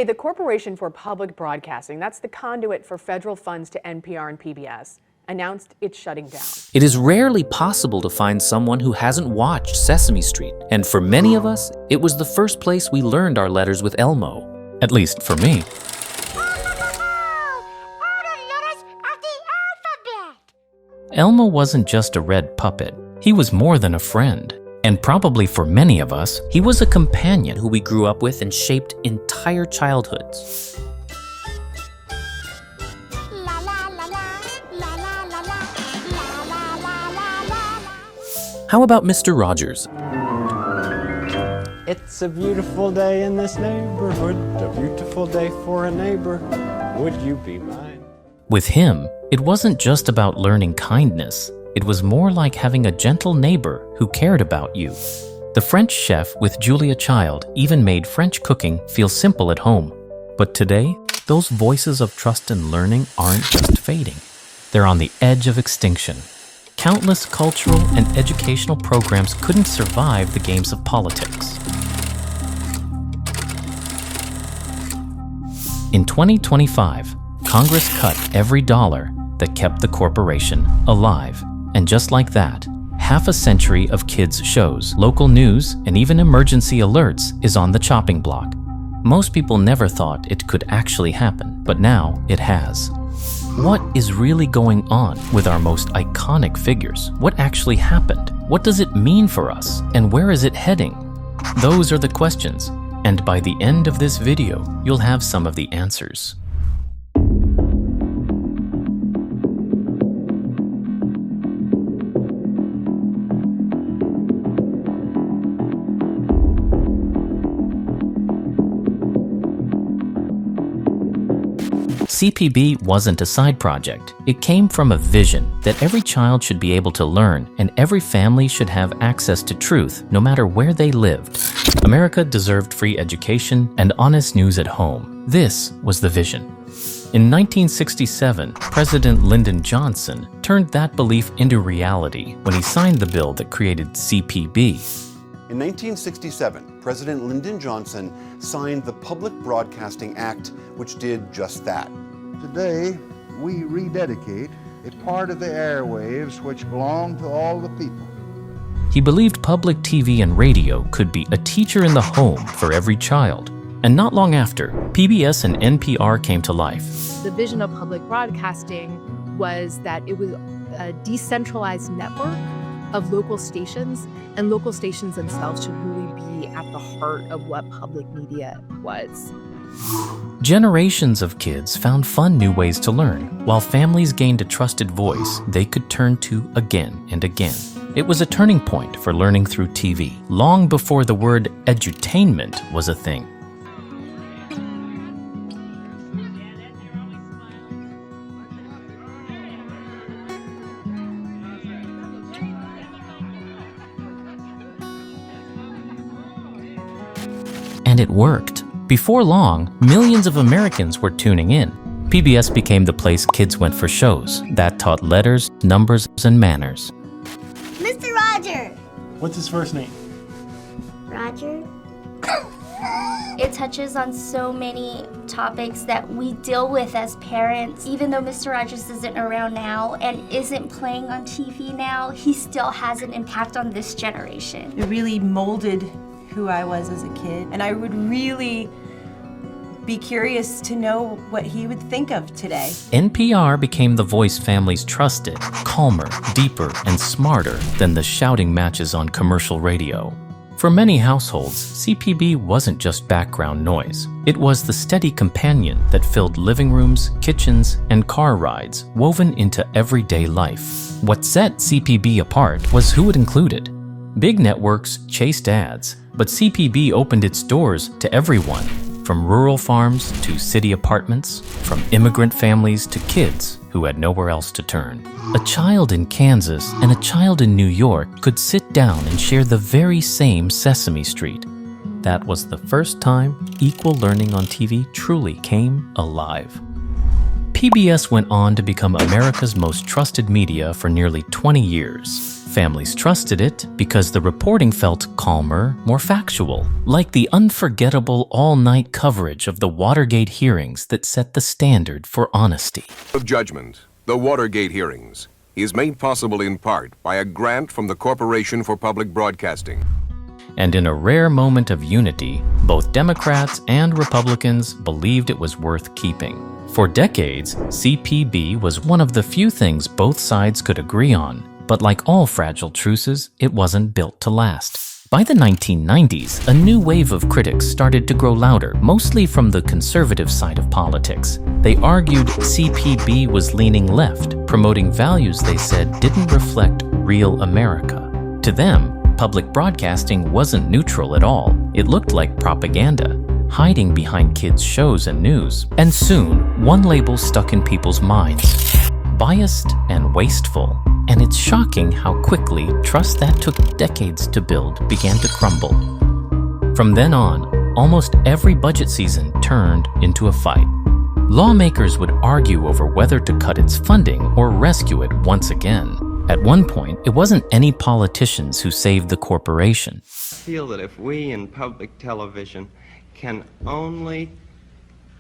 Today, the Corporation for Public Broadcasting, that's the conduit for federal funds to NPR and PBS, announced it's shutting down. It is rarely possible to find someone who hasn't watched Sesame Street, and for many of us, it was the first place we learned our letters with Elmo. At least for me. Elmo wasn't just a red puppet. He was more than a friend. And probably for many of us, he was a companion who we grew up with and shaped entire childhoods. How about Mr. Rogers? It's a beautiful day in this neighborhood, a beautiful day for a neighbor. Would you be mine? With him, it wasn't just about learning kindness. It was more like having a gentle neighbor who cared about you. The French chef with Julia Child even made French cooking feel simple at home. But today, those voices of trust and learning aren't just fading. They're on the edge of extinction. Countless cultural and educational programs couldn't survive the games of politics. In 2025, Congress cut every dollar that kept the corporation alive. And just like that, half a century of kids' shows, local news, and even emergency alerts is on the chopping block. Most people never thought it could actually happen, but now it has. What is really going on with our most iconic figures? What actually happened? What does it mean for us? And where is it heading? Those are the questions, and by the end of this video, you'll have some of the answers. CPB wasn't a side project. It came from a vision that every child should be able to learn and every family should have access to truth no matter where they lived. America deserved free education and honest news at home. This was the vision. In 1967, President Lyndon Johnson turned that belief into reality when he signed the bill that created CPB. In 1967, President Lyndon Johnson signed the Public Broadcasting Act, which did just that. Today, we rededicate a part of the airwaves which belong to all the people. He believed public TV and radio could be a teacher in the home for every child. And not long after, PBS and NPR came to life. The vision of public broadcasting was that it was a decentralized network of local stations, and local stations themselves should really be at the heart of what public media was. Generations of kids found fun new ways to learn, while families gained a trusted voice they could turn to again and again. It was a turning point for learning through TV, long before the word edutainment was a thing. And it worked. Before long, millions of Americans were tuning in. PBS became the place kids went for shows that taught letters, numbers, and manners. Mr. Roger! What's his first name? Roger? It touches on so many topics that we deal with as parents. Even though Mr. Rogers isn't around now and isn't playing on TV now, he still has an impact on this generation. It really molded who I was as a kid, and I would really be curious to know what he would think of today. NPR became the voice families trusted, calmer, deeper, and smarter than the shouting matches on commercial radio. For many households, CPB wasn't just background noise. It was the steady companion that filled living rooms, kitchens, and car rides, woven into everyday life. What set CPB apart was who it included. Big networks chased ads, but CPB opened its doors to everyone, from rural farms to city apartments, from immigrant families to kids who had nowhere else to turn. A child in Kansas and a child in New York could sit down and share the very same Sesame Street. That was the first time equal learning on TV truly came alive. PBS went on to become America's most trusted media for nearly 20 years. Families trusted it because the reporting felt calmer, more factual, like the unforgettable all-night coverage of the Watergate hearings that set the standard for honesty. Of judgment, the Watergate hearings, is made possible in part by a grant from the Corporation for Public Broadcasting. And in a rare moment of unity, both Democrats and Republicans believed it was worth keeping. For decades, CPB was one of the few things both sides could agree on. But like all fragile truces, it wasn't built to last. By the 1990s, a new wave of critics started to grow louder, mostly from the conservative side of politics. They argued CPB was leaning left, promoting values they said didn't reflect real America. To them, public broadcasting wasn't neutral at all. It looked like propaganda, hiding behind kids' shows and news. And soon, one label stuck in people's minds: biased and wasteful. And it's shocking how quickly trust that took decades to build began to crumble. From then on, almost every budget season turned into a fight. Lawmakers would argue over whether to cut its funding or rescue it once again. At one point, it wasn't any politicians who saved the corporation. I feel that if we in public television can only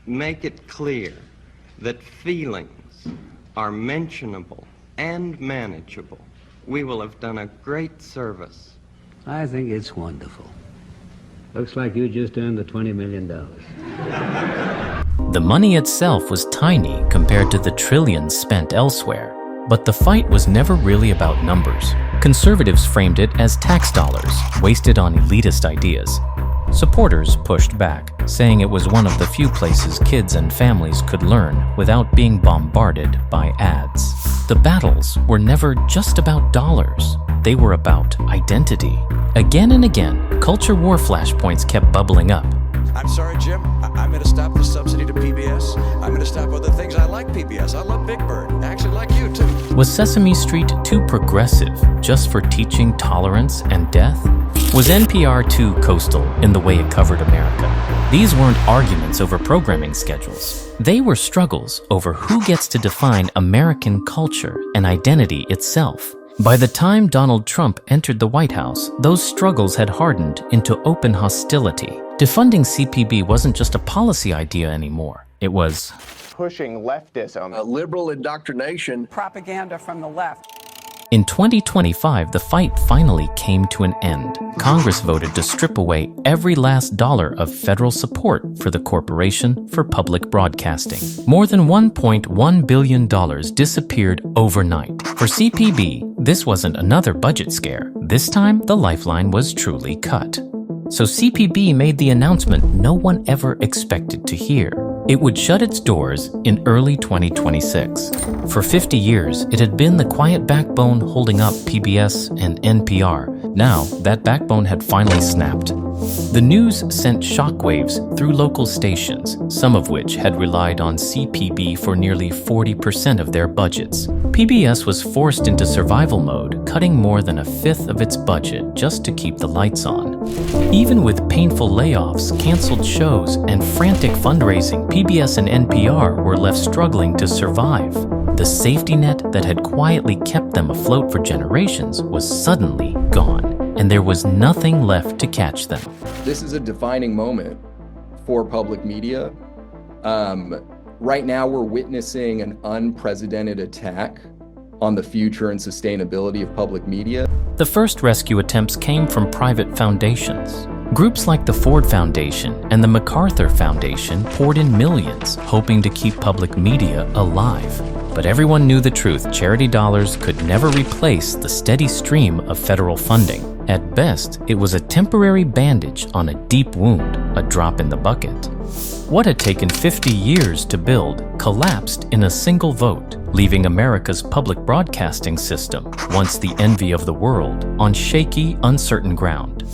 make it clear that feelings are mentionable and manageable, we will have done a great service. I think it's wonderful. Looks like you just earned the $20 million. The money itself was tiny compared to the trillions spent elsewhere. But the fight was never really about numbers. Conservatives framed it as tax dollars wasted on elitist ideas. Supporters pushed back, saying it was one of the few places kids and families could learn without being bombarded by ads. The battles were never just about dollars. They were about identity. Again and again, culture war flashpoints kept bubbling up. I'm sorry, Jim. I'm going to stop the subsidy to PBS. I'm going to stop other things. I like PBS. I love Big Bird. I actually like you, too. Was Sesame Street too progressive just for teaching tolerance and death? Was NPR too coastal in the way it covered America? These weren't arguments over programming schedules. They were struggles over who gets to define American culture and identity itself. By the time Donald Trump entered the White House, those struggles had hardened into open hostility. Defunding CPB wasn't just a policy idea anymore. It was pushing leftism, liberal indoctrination, propaganda from the left. In 2025, the fight finally came to an end. Congress voted to strip away every last dollar of federal support for the Corporation for Public Broadcasting. More than $1.1 billion disappeared overnight. For CPB, this wasn't another budget scare. This time, the lifeline was truly cut. So CPB made the announcement no one ever expected to hear. It would shut its doors in early 2026. For 50 years, it had been the quiet backbone holding up PBS and NPR. Now, that backbone had finally snapped. The news sent shockwaves through local stations, some of which had relied on CPB for nearly 40% of their budgets. PBS was forced into survival mode, cutting more than a fifth of its budget just to keep the lights on. Even with painful layoffs, canceled shows, and frantic fundraising, PBS and NPR were left struggling to survive. The safety net that had quietly kept them afloat for generations was suddenly gone, and there was nothing left to catch them. This is a defining moment for public media. Right now, we're witnessing an unprecedented attack on the future and sustainability of public media. The first rescue attempts came from private foundations. Groups like the Ford Foundation and the MacArthur Foundation poured in millions, hoping to keep public media alive. But everyone knew the truth: charity dollars could never replace the steady stream of federal funding. At best, it was a temporary bandage on a deep wound, a drop in the bucket. What had taken 50 years to build collapsed in a single vote, leaving America's public broadcasting system, once the envy of the world, on shaky, uncertain ground.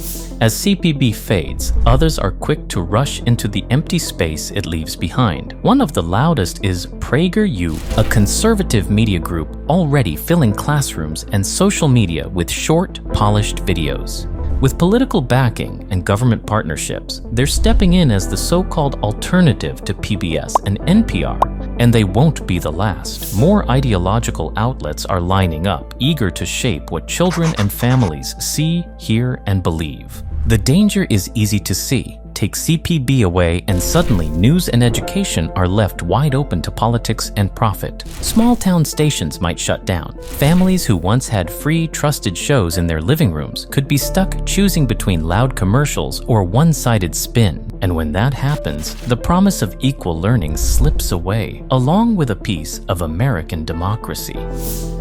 As CPB fades, others are quick to rush into the empty space it leaves behind. One of the loudest is PragerU, a conservative media group already filling classrooms and social media with short, polished videos. With political backing and government partnerships, they're stepping in as the so-called alternative to PBS and NPR. And they won't be the last. More ideological outlets are lining up, eager to shape what children and families see, hear, and believe. The danger is easy to see. Take CPB away and suddenly news and education are left wide open to politics and profit. Small town stations might shut down. Families who once had free, trusted shows in their living rooms could be stuck choosing between loud commercials or one-sided spin. And when that happens, the promise of equal learning slips away, along with a piece of American democracy.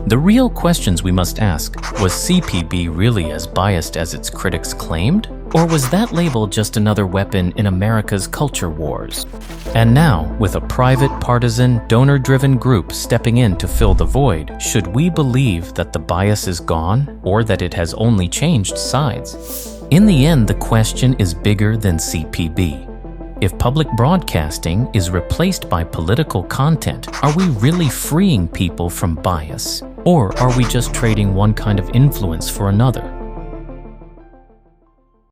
The real questions we must ask: was CPB really as biased as its critics claimed? Or was that label just another weapon in America's culture wars? And now, with a private, partisan, donor-driven group stepping in to fill the void, should we believe that the bias is gone, or that it has only changed sides? In the end, the question is bigger than CPB. If public broadcasting is replaced by political content, are we really freeing people from bias? Or are we just trading one kind of influence for another?